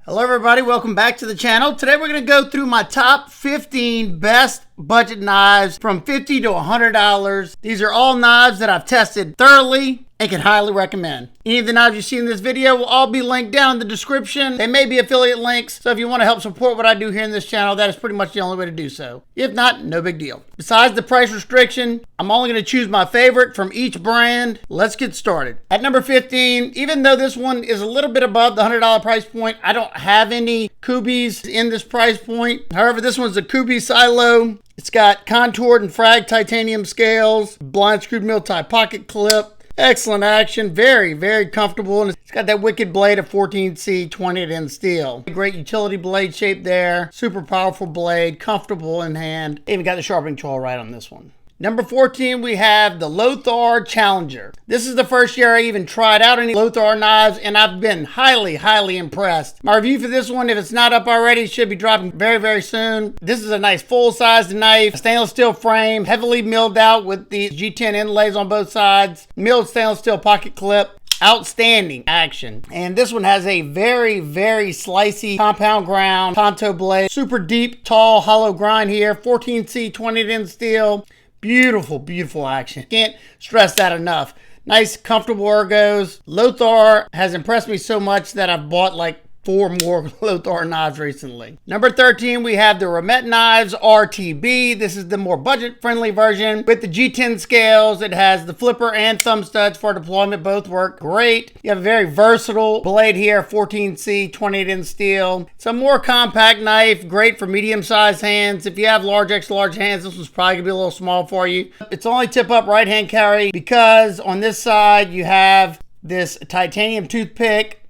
Hello everybody, welcome back to the channel. Today we're going to go through my top 15 best budget knives from $50 to $100. These are all knives that I've tested thoroughly and can highly recommend. Any of the knives you see in this video will all be linked down in the description. They may be affiliate links, so if you want to help support what I do here in this channel, that is pretty much the only way to do so. If not, no big deal. Besides the price restriction, I'm only going to choose my favorite from each brand. Let's get started. At number 15, even though this one is a little bit above the $100 price point, I don't have any Kubeys in this price point. However, this one's a Kubey SYLOW. It's got contoured and frag titanium scales, blind screwed Militaw pocket clip. Excellent action, very, very comfortable, and it's got that wicked blade of 14C 20-in steel. Great utility blade shape there, super powerful blade, comfortable in hand. Even got the sharpening tool right on this one. Number 14, we have the Lothar Challenger. This is the first year I even tried out any Lothar knives, and I've been highly, highly impressed. My review for this one, if it's not up already, should be dropping very, very soon. This is a nice full-sized knife, stainless steel frame, heavily milled out with the G10 inlays on both sides, milled stainless steel pocket clip. Outstanding action. And this one has a very, very slicey compound ground Tonto blade. Super deep, tall, hollow grind here. 14C 20-in steel. Beautiful, beautiful action. Can't stress that enough. Nice, comfortable ergos. Lothar has impressed me so much that I've bought like 4 more Lothar knives recently. Number 13, we have the Remette knives RTB. This is the more budget-friendly version with the G10 scales. It has the flipper and thumb studs for deployment. Both work great. You have a very versatile blade here, 14C 20-in steel. It's a more compact knife, great for medium-sized hands. If you have large, extra large hands, this one's probably gonna be a little small for you. It's only tip-up right-hand carry because on this side you have this titanium toothpick.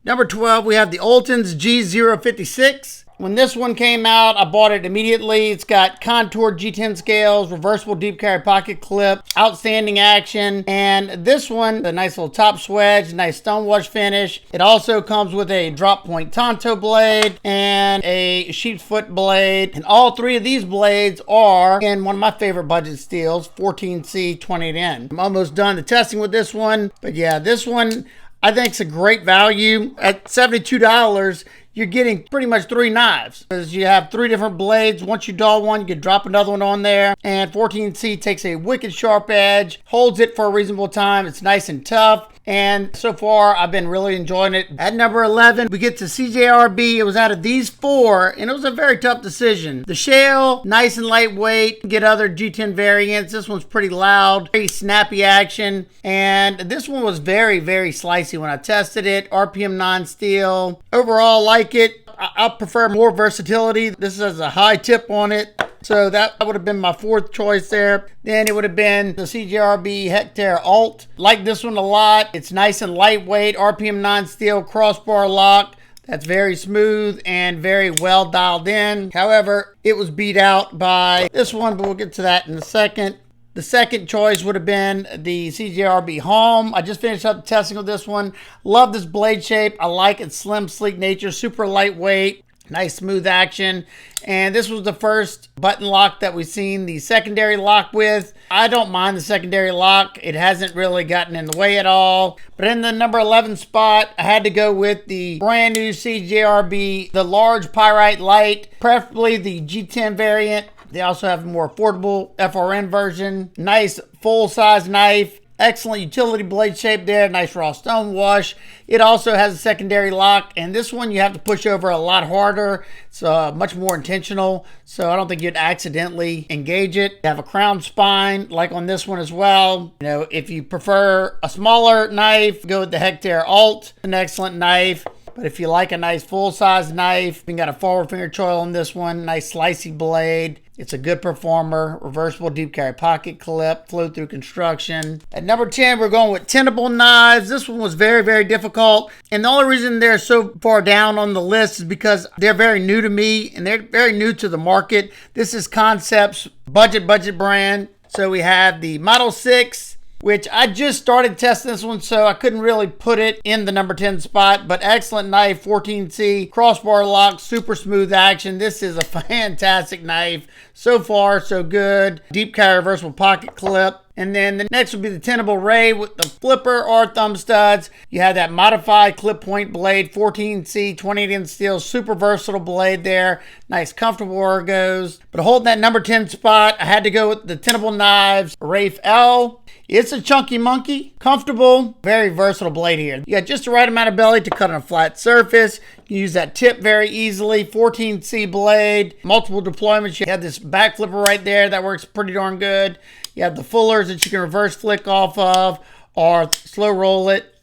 Number 12, we have the OLITANS G056. When this one came out, I bought it immediately. It's got contoured G10 scales, reversible deep carry pocket clip, outstanding action. And this one, a nice little top swedge, nice stonewash finish. It also comes with a drop point Tonto blade and a sheep's foot blade. And all 3 of these blades are in one of my favorite budget steels, 14C 20-in. I'm almost done the testing with this one. But yeah, this one I think it's a great value. At $72, you're getting pretty much 3 knives because you have 3 different blades. Once you dull one, you can drop another one on there. And 14C takes a wicked sharp edge, holds it for a reasonable time. It's nice and tough. And so far, I've been really enjoying it. At number 11, we get to Cjrb. It was out of these 4, and it was a very tough decision. The SHALE, nice and lightweight. Get other G10 variants. This one's pretty loud, very snappy action. And this one was very, very slicey when I tested it. RPM non-steel. Overall, like it. I prefer more versatility. This has a high tip on it. So that would have been my 4th choice there. Then it would have been the Cjrb HECTARE ALT. Like this one a lot. It's nice and lightweight, RPM non-steel crossbar lock. That's very smooth and very well dialed in. However, it was beat out by this one, but we'll get to that in a second. The second choice would have been the Cjrb HOLM. I just finished up the testing with this one. Love this blade shape. I like its slim, sleek nature, super lightweight. Nice smooth action. And this was the first button lock that we've seen the secondary lock with. I don't mind the secondary lock. It hasn't really gotten in the way at all. But in the number 11 spot, I had to go with the brand new Cjrb, the large PYRITE light, preferably the G10 variant. They also have a more affordable FRN version. Nice full-size knife. Excellent utility blade shape there, nice raw stone wash. It also has a secondary lock, and this one you have to push over a lot harder. It's much more intentional, so I don't think you'd accidentally engage it. You have a crown spine, like on this one as well. You know, if you prefer a smaller knife, go with the HECTARE ALT, an excellent knife. But if you like a nice full-size knife, you got a forward finger choil on this one, nice slicey blade. It's a good performer, reversible deep carry pocket clip, flow through construction. At number 10, we're going with Tenable knives. This one was very, very difficult. And the only reason they're so far down on the list is because they're very new to me and they're very new to the market. This is Concept's budget brand. So we have the Model 6, which I just started testing this one, so I couldn't really put it in the number 10 spot, but excellent knife, 14C, crossbar lock, super smooth action. This is a fantastic knife. So far, so good. Deep carry reversible pocket clip. And then the next would be the Tenable Ray with the flipper or thumb studs. You have that modified clip point blade, 14C, 28-inch steel, super versatile blade there. Nice, comfortable ergos. But holding that number 10 spot, I had to go with the Tenable Knives RAFE-L. It's a chunky monkey, comfortable, very versatile blade here. You got just the right amount of belly to cut on a flat surface. You can use that tip very easily. 14C blade, multiple deployments. You have this back flipper right there that works pretty darn good. You have the fullers that you can reverse flick off of, or slow roll it,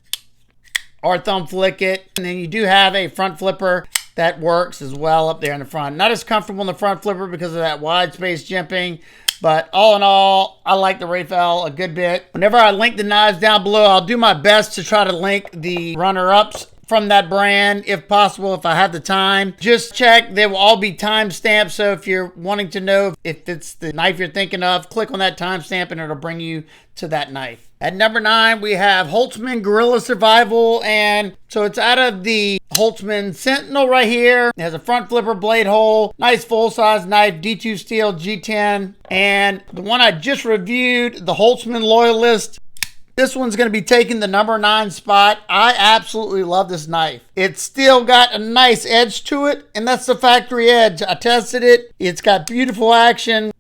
or thumb flick it. And then you do have a front flipper that works as well up there in the front. Not as comfortable in the front flipper because of that wide space jimping. But all in all, I like the RAFE-L a good bit. Whenever I link the knives down below, I'll do my best to try to link the runner-ups from that brand, if possible, if I have the time. Just check, they will all be timestamped, so if you're wanting to know if it's the knife you're thinking of, click on that timestamp and it'll bring you to that knife. At number 9, we have HOLTZMAN Guerrilla Survival, and so it's out of the HOLTZMAN Sentinel right here. It has a front flipper blade hole, nice full-size knife, D2 steel G10, and the one I just reviewed, the HOLTZMAN Loyalist. This one's going to be taking the number 9 spot. I absolutely love this knife. It's still got a nice edge to it, and that's the factory edge. I tested it. It's got beautiful action.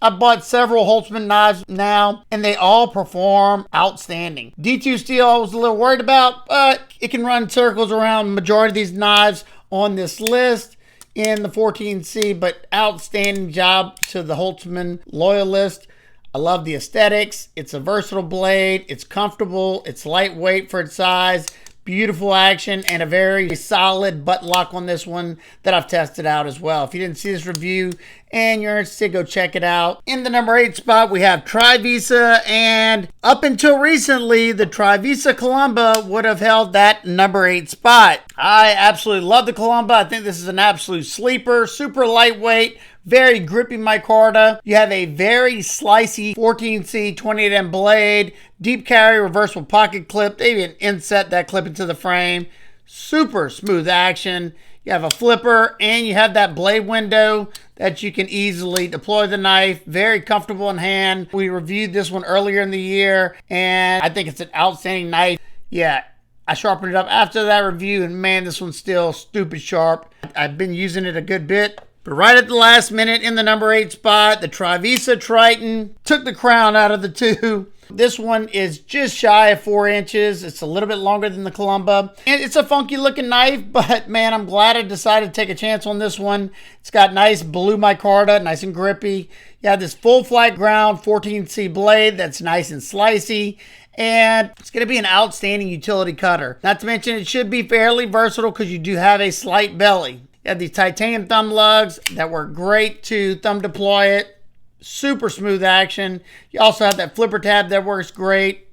I bought several HOLTZMAN knives now, and they all perform outstanding. D2 steel I was a little worried about, but it can run circles around the majority of these knives on this list in the 14C, but outstanding job to the HOLTZMAN Loyalist. I love the aesthetics. It's a versatile blade. It's comfortable. It's lightweight for its size. Beautiful action and a very solid butt lock on this one that I've tested out as well. If you didn't see this review and you're interested, go check it out. In the number 8 spot, we have Trivisa, and up until recently, the Trivisa COLUMBA would have held that number 8 spot. I absolutely love the COLUMBA. I think this is an absolute sleeper, super lightweight, very grippy micarta. You have a very slicey 14C 28M blade, deep carry reversible pocket clip. They even inset that clip into the frame. Super smooth action. You have a flipper and you have that blade window that you can easily deploy the knife. Very comfortable in hand. We reviewed this one earlier in the year and I think it's an outstanding knife. Yeah, I sharpened it up after that review and man, this one's still stupid sharp. I've been using it a good bit. But right at the last minute in the number 8 spot, the Trivisa Triton took the crown out of the two. This one is just shy of 4 inches. It's a little bit longer than the COLUMBA. And it's a funky looking knife, but man, I'm glad I decided to take a chance on this one. It's got nice blue micarta, nice and grippy. You have this full flat ground 14C blade that's nice and slicey. And it's going to be an outstanding utility cutter. Not to mention it should be fairly versatile because you do have a slight belly. You have these titanium thumb lugs that work great to thumb deploy it. Super smooth action. You also have that flipper tab that works great.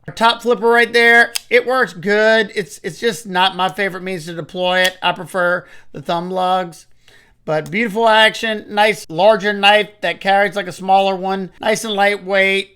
Our top flipper right there, it works good. It's just not my favorite means to deploy it. I prefer the thumb lugs. But beautiful action. Nice larger knife that carries like a smaller one. Nice and lightweight.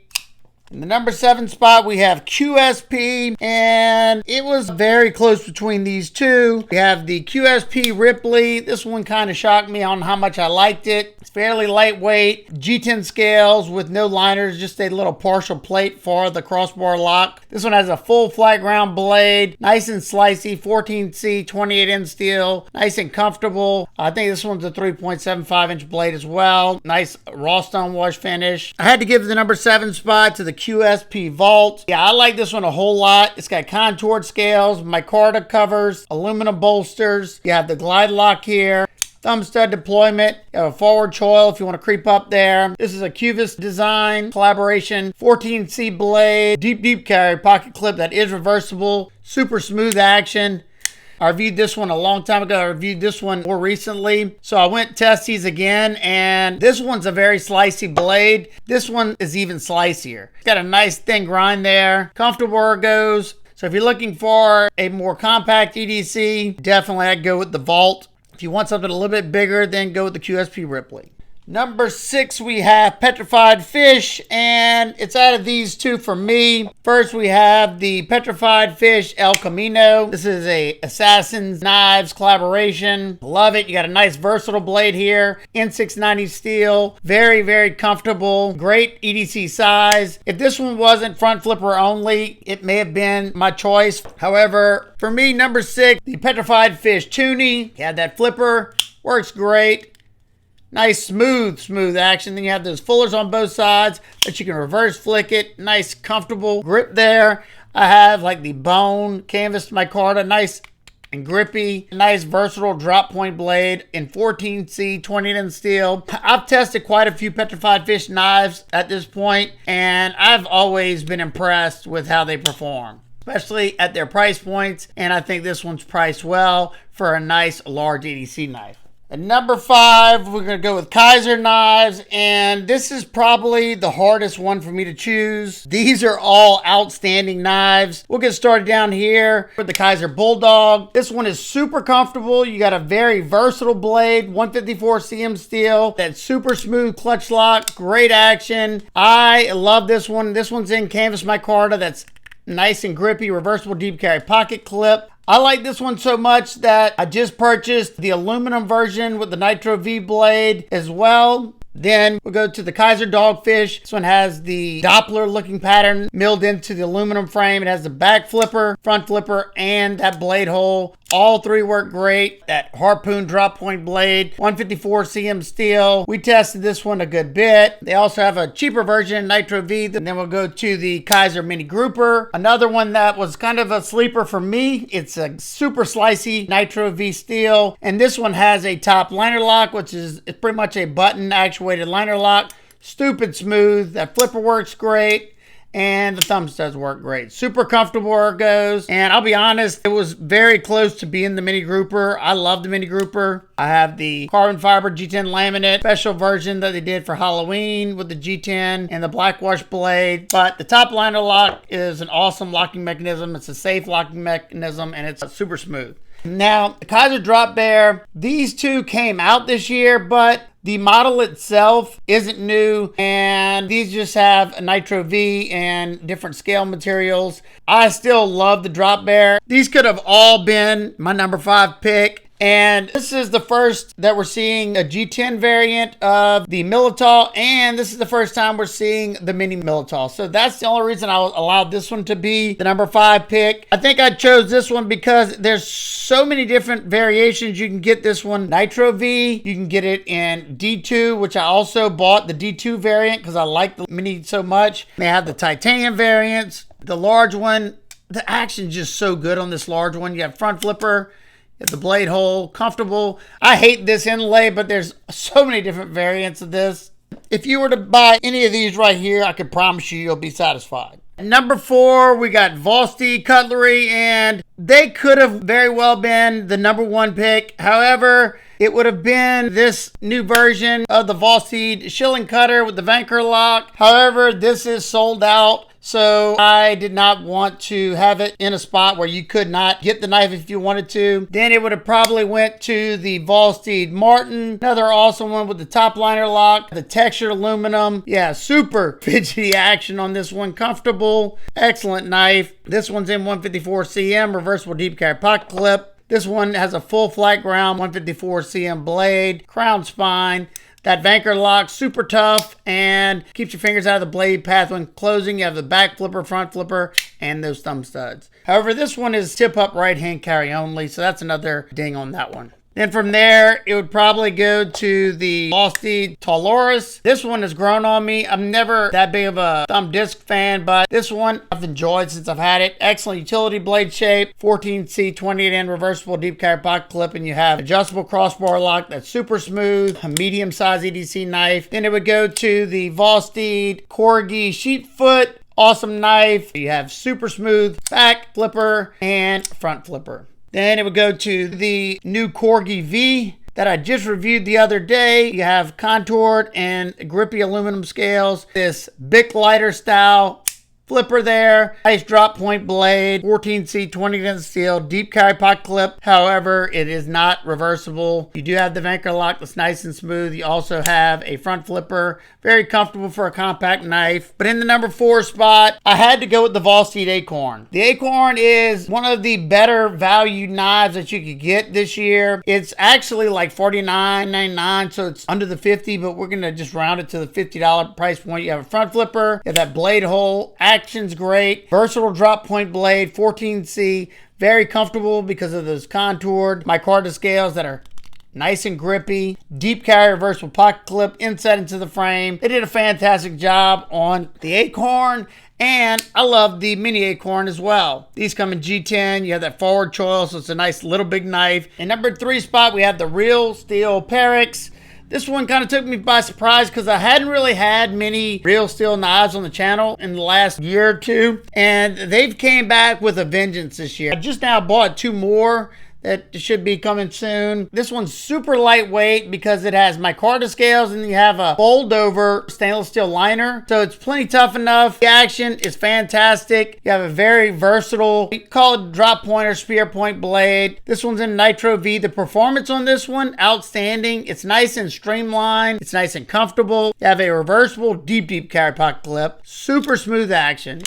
In the number 7 spot, we have QSP, and it was very close between these two. We have the QSP Ripley. This one kind of shocked me on how much I liked it. It's fairly lightweight, G10 scales with no liners, just a little partial plate for the crossbar lock. This one has a full flat ground blade, nice and slicey, 14C, 28-inch steel, nice and comfortable. I think this one's a 3.75-inch blade as well. Nice raw stone wash finish. I had to give the number 7 spot to the QSP Vault. Yeah, I like this one a whole lot. It's got contoured scales, micarta covers, aluminum bolsters. You have the glide lock here. Thumb stud deployment. You have a forward choil if you want to creep up there. This is a Cubist design collaboration. 14C blade. Deep carry pocket clip that is reversible. Super smooth action. I reviewed this one a long time ago. I reviewed this one more recently. So I went test these again, and this one's a very slicey blade. This one is even slicier. It's got a nice thin grind there. Comfortable ergos. So if you're looking for a more compact EDC, definitely I'd go with the Vault. If you want something a little bit bigger, then go with the QSP Ripley. Number 6, we have Petrified Fish, and it's out of these two for me. First, we have the Petrified Fish ELCAMINO. This is a Assassin's Knives collaboration. Love it. You got a nice versatile blade here. N690 steel. Very, very comfortable. Great EDC size. If this one wasn't front flipper only, it may have been my choice. However, for me, number 6, the Petrified Fish Toonie. You have that flipper. Works great. Nice smooth action. Then you have those fullers on both sides that you can reverse flick it. Nice comfortable grip there. I have like the bone canvas micarta, nice and grippy. Nice versatile drop point blade in 14C 20N steel. I've tested quite a few Petrified Fish knives at this point, and I've always been impressed with how they perform, especially at their price points. And I think this one's priced well for a nice large EDC knife. At number 5, we're going to go with Kizer knives, and this is probably the hardest one for me to choose. These are all outstanding knives. We'll get started down here with the Kizer Bulldog. This one is super comfortable. You got a very versatile blade, 154 cm steel, that super smooth clutch lock, great action. I love this one. This one's in canvas micarta that's nice and grippy, reversible deep carry pocket clip. I like this one so much that I just purchased the aluminum version with the Nitro V blade as well. Then we'll go to the Kizer Dogfish. This one has the Doppler looking pattern milled into the aluminum frame. It has the back flipper, front flipper, and that blade hole. All three work great. That harpoon drop point blade, 154 cm steel. We tested this one a good bit. They also have a cheaper version, Nitro V. And then we'll go to the Kizer Mini Grouper. Another one that was kind of a sleeper for me. It's a super slicey Nitro V steel. And this one has a top liner lock, which is pretty much a button actuated liner lock. Stupid smooth. That flipper works great. And the thumb studs work great. Super comfortable where it goes. And I'll be honest, it was very close to being the Mini Grouper. I love the Mini Grouper. I have the carbon fiber G10 laminate special version that they did for Halloween with the G10 and the black wash blade. But the top liner lock is an awesome locking mechanism. It's a safe locking mechanism, and it's super smooth. Now, the Kizer Drop Bear, these two came out this year, but the model itself isn't new, and these just have a Nitro V and different scale materials. I still love the Drop Bear. These could have all been my number 5 pick. And this is the first that we're seeing a G10 variant of the Militaw, and this is the first time we're seeing the Mini Militaw. So that's the only reason I allowed this one to be the number 5 pick. I think I chose this one because there's so many different variations. You can get this one Nitro V. You can get it in D2, which I also bought the D2 variant because I like the Mini so much. They have the titanium variants. The large one, the action's just so good on this large one. You have front flipper. The blade hole, comfortable. I hate this inlay, but there's so many different variants of this. If you were to buy any of these right here, I can promise you'll be satisfied. Number 4, we got Vosteed Cutlery, and they could have very well been the number 1 pick. However, it would have been this new version of the Vosteed shilling cutter with the Vanker lock. However, this is sold out. So I did not want to have it in a spot where you could not get the knife if you wanted to. Then it would have probably went to the Vosteed Martin, another awesome one with the top liner lock, the textured aluminum. Yeah, super fidgety action on this one. Comfortable, excellent knife. This one's in 154 cm, reversible deep carry pocket clip. This one has a full flat ground, 154 cm blade, crown spine. That Vanker lock, super tough, and keeps your fingers out of the blade path when closing. You have the back flipper, front flipper, and those thumb studs. However, this one is tip-up right-hand carry only, so that's another ding on that one. Then from there, it would probably go to the Vosteed Taurus. This one has grown on me. I'm never that big of a thumb disc fan, but this one I've enjoyed since I've had it. Excellent utility blade shape, 14C 28N reversible deep carry pocket clip, and you have adjustable crossbar lock that's super smooth, a medium-sized EDC knife. Then it would go to the Vosteed Corgi Sheepfoot. Awesome knife. You have super smooth back flipper and front flipper. Then it would go to the new Corgi V that I just reviewed the other day. You have contoured and grippy aluminum scales. This Bic lighter style flipper there. Nice drop point blade, 14C 20 steel, deep carry pocket clip. However, it is not reversible. You do have the anchor lock that's nice and smooth. You also have a front flipper, very comfortable for a compact knife. But in the number 4 spot, I had to go with the Vosteed Acorn. The Acorn is one of the better value knives that you could get this year. It's actually like $49.99, so it's under the $50, but we're gonna just round it to the $50 price point. You have a front flipper, you have that blade hole, action's great, versatile drop point blade, 14C, very comfortable because of those contoured micarta scales that are nice and grippy, deep carry reversible pocket clip inset into the frame. They did a fantastic job on the Acorn, and I love the mini Acorn as well. These come in G10. You have that forward choil, so it's a nice little big knife. In number 3 spot, we have the Real Steel Pyrex. This one kind of took me by surprise because I hadn't really had many Real Steel knives on the channel in the last year or two, and they've came back with a vengeance this year. I just now bought 2 more that should be coming soon. This one's super lightweight because it has micarta scales and you have a fold over stainless steel liner. So it's plenty tough enough. The action is fantastic. You have a very versatile, we call it drop point or spear point blade. This one's in Nitro V. The performance on this one, outstanding. It's nice and streamlined. It's nice and comfortable. You have a reversible deep carry pocket clip. Super smooth action.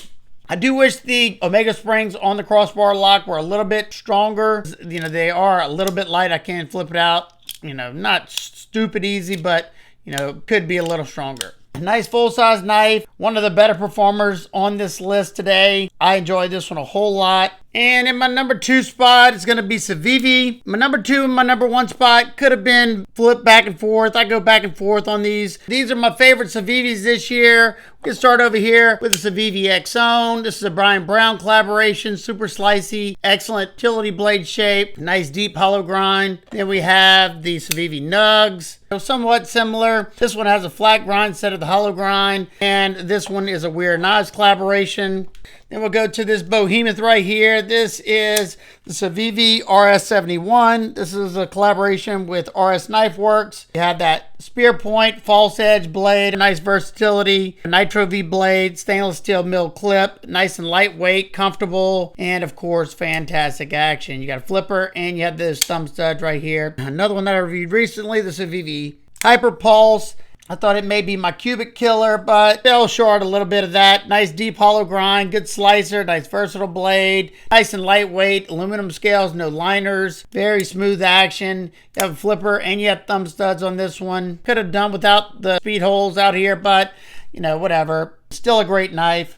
I do wish the Omega springs on the crossbar lock were a little bit stronger. You know, they are a little bit light. I can't flip it out. You know, not stupid easy, but, you know, could be a little stronger. Nice full-size knife. One of the better performers on this list today. I enjoyed this one a whole lot. And in my number 2 spot, it's going to be CIVIVI. My number 2 and my number 1 spot could have been flipped back and forth. I go back and forth on these. These are my favorite CIVIVIs this year. We can start over here with the CIVIVI X-Zone. This is a Brian Brown collaboration. Super slicey, excellent utility blade shape, nice deep hollow grind. Then we have the CIVIVI Nugs. So somewhat similar. This one has a flat grind instead of the hollow grind. And this one is a Weird Knives collaboration. Then we'll go to this behemoth right here. This is the CIVIVI RS71. This is a collaboration with RS Knife Works. You have that spear point, false edge blade, nice versatility, Nitro V blade, stainless steel mill clip, nice and lightweight, comfortable, and of course, fantastic action. You got a flipper and you have this thumb stud right here. Another one that I reviewed recently, the CIVIVI Hyper Pulse. I thought it may be my cubic killer, but fell short a little bit of that. Nice deep hollow grind, good slicer, nice versatile blade, nice and lightweight, aluminum scales, no liners, very smooth action. You have a flipper and you have thumb studs on this one. Could have done without the speed holes out here, but you know, whatever. Still a great knife.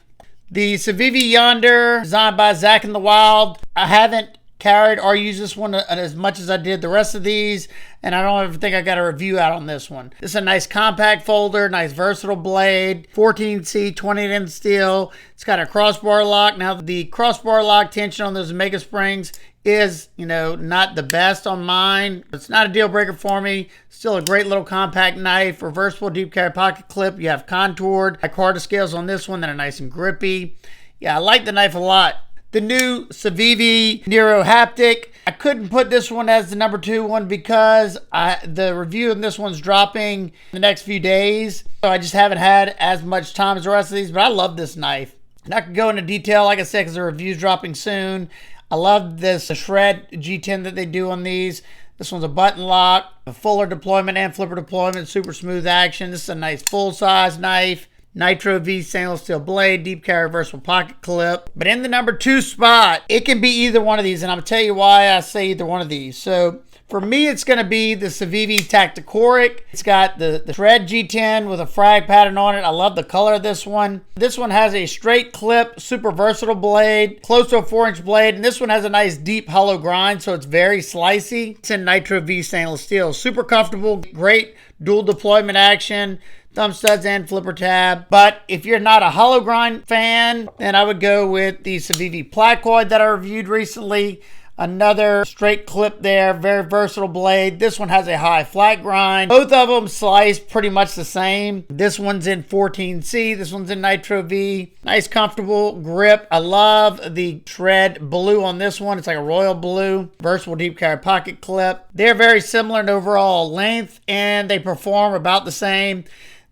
The CIVIVI Yonder, designed by Zach in the Wild. I haven't carried or used this one as much as I did the rest of these, and I don't ever think I got a review out on this one. This is a nice compact folder, nice versatile blade, 14C 20 steel. It's got a crossbar lock. Now the crossbar lock tension on those Omega springs is, you know, not the best on mine. It's not a deal breaker for me. Still a great little compact knife, reversible deep carry pocket clip. You have contoured micarta scales on this one that are nice and grippy. Yeah, I like the knife a lot. The new CIVIVI Nero Haptic. I couldn't put this one as the number 2 one because the review of this one's dropping the next few days. So I just haven't had as much time as the rest of these, but I love this knife. And I could go into detail, like I said, because the review's dropping soon. I love this shred G10 that they do on these. This one's a button lock, a fuller deployment and flipper deployment, super smooth action. This is a nice full-size knife. Nitro V stainless steel blade, deep carry reversible pocket clip. But in the number 2 spot, it can be either one of these, and I'm gonna tell you why I say either one of these. So for me, it's gonna be the CIVIVI Tacticoric. It's got the thread G10 with a frag pattern on it. I love the color of this one. This one has a straight clip, super versatile blade, close to a 4-inch blade, and this one has a nice deep hollow grind, so it's very slicey. It's in Nitro V stainless steel. Super comfortable, great dual deployment action, thumb studs and flipper tab. But if you're not a hollow grind fan, then I would go with the CIVIVI Placoid that I reviewed recently. Another straight clip there, very versatile blade. This one has a high flat grind. Both of them slice pretty much the same. This one's in 14C, this one's in Nitro V. Nice comfortable grip. I love the shred blue on this one. It's like a royal blue. Versatile deep carry pocket clip. They're very similar in overall length and they perform about the same.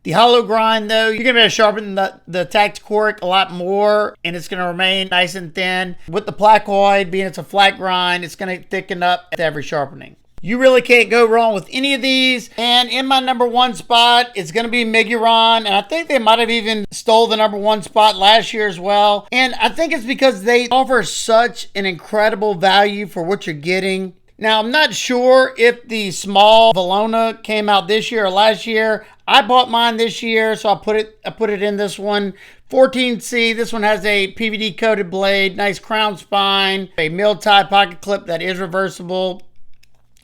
The hollow grind, though, you're going to be able to sharpen the Tacticoric a lot more, and it's going to remain nice and thin. With the placoid, being it's a flat grind, it's going to thicken up at every sharpening. You really can't go wrong with any of these. And in my number one spot, it's going to be Miguron. And I think they might have even stole the number one spot last year as well. And I think it's because they offer such an incredible value for what you're getting. Now, I'm not sure if the small Valona came out this year or last year. I bought mine this year, so I put it in this one. 14C, this one has a PVD coated blade, nice crown spine, a Militaw pocket clip that is reversible.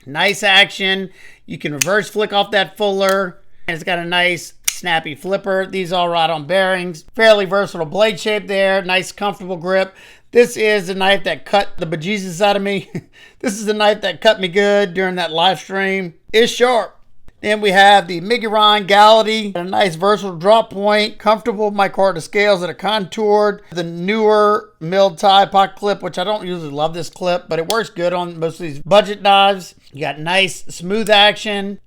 Nice action. You can reverse flick off that fuller. And it's got a nice snappy flipper. These all ride on bearings. Fairly versatile blade shape there. Nice comfortable grip. This is the knife that cut the bejesus out of me. This is the knife that cut me good during that live stream. It's sharp. Then we have the Miguron Gality, a nice versatile drop point, comfortable micarta scales that are contoured. The newer Militaw pocket clip, which I don't usually love this clip, but it works good on most of these budget knives. You got nice smooth action.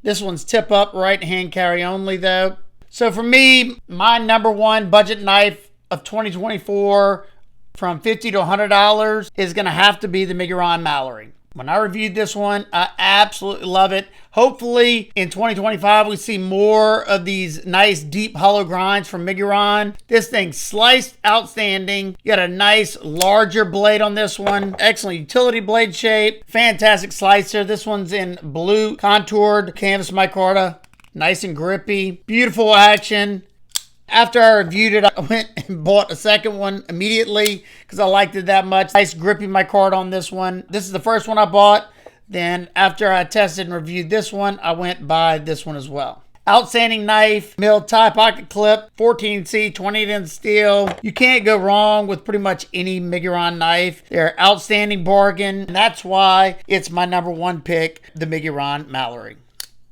This one's tip up, right hand carry only though. So for me, my number one budget knife of 2024 from $50 to $100 is going to have to be the Miguron Malory. When I reviewed this one, I absolutely love it. Hopefully in 2025, we see more of these nice deep hollow grinds from Miguron. This thing sliced outstanding. You got a nice larger blade on this one. Excellent utility blade shape. Fantastic slicer. This one's in blue contoured canvas micarta. Nice and grippy. Beautiful action. After I reviewed it, I went and bought a second one immediately because I liked it that much. Nice grippy micarta on this one. This is the first one I bought. Then after I tested and reviewed this one, I went and buy this one as well. Outstanding knife, Militaw pocket clip, 14C, 28-inch steel. You can't go wrong with pretty much any Miguron knife. They're an outstanding bargain, and that's why it's my number one pick, the Miguron Malory.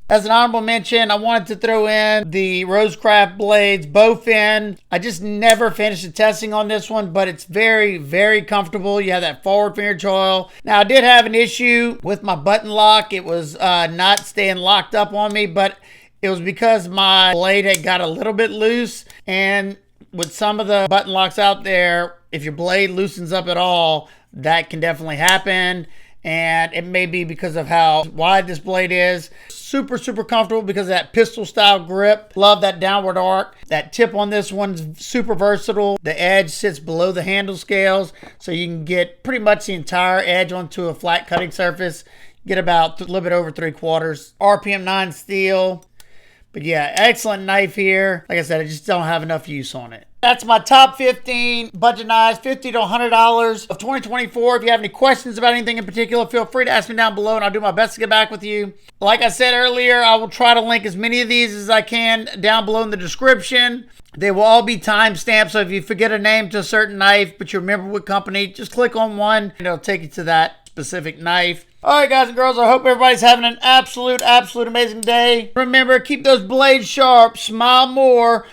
As an honorable mention, I wanted to throw in the Rosecraft blades, bowfin. I just never finished the testing on this one, but it's very, very comfortable. You have that forward finger choil. Now, I did have an issue with my button lock. It was not staying locked up on me, but it was because my blade had got a little bit loose. And with some of the button locks out there, if your blade loosens up at all, that can definitely happen. And it may be because of how wide this blade is. Super, super comfortable because of that pistol style grip. Love that downward arc. That tip on this one's super versatile. The edge sits below the handle scales, so you can get pretty much the entire edge onto a flat cutting surface. Get about a little bit over 3/4. RPM 9 steel. But yeah, excellent knife here. Like I said, I just don't have enough use on it. That's my top 15 budget knives, $50 to $100 of 2024. If you have any questions about anything in particular, feel free to ask me down below and I'll do my best to get back with you. Like I said earlier, I will try to link as many of these as I can down below in the description. They will all be timestamped, so if you forget a name to a certain knife, but you remember what company, just click on one and it'll take you to that specific knife. All right, guys and girls, I hope everybody's having an absolute amazing day. Remember, keep those blades sharp, smile more.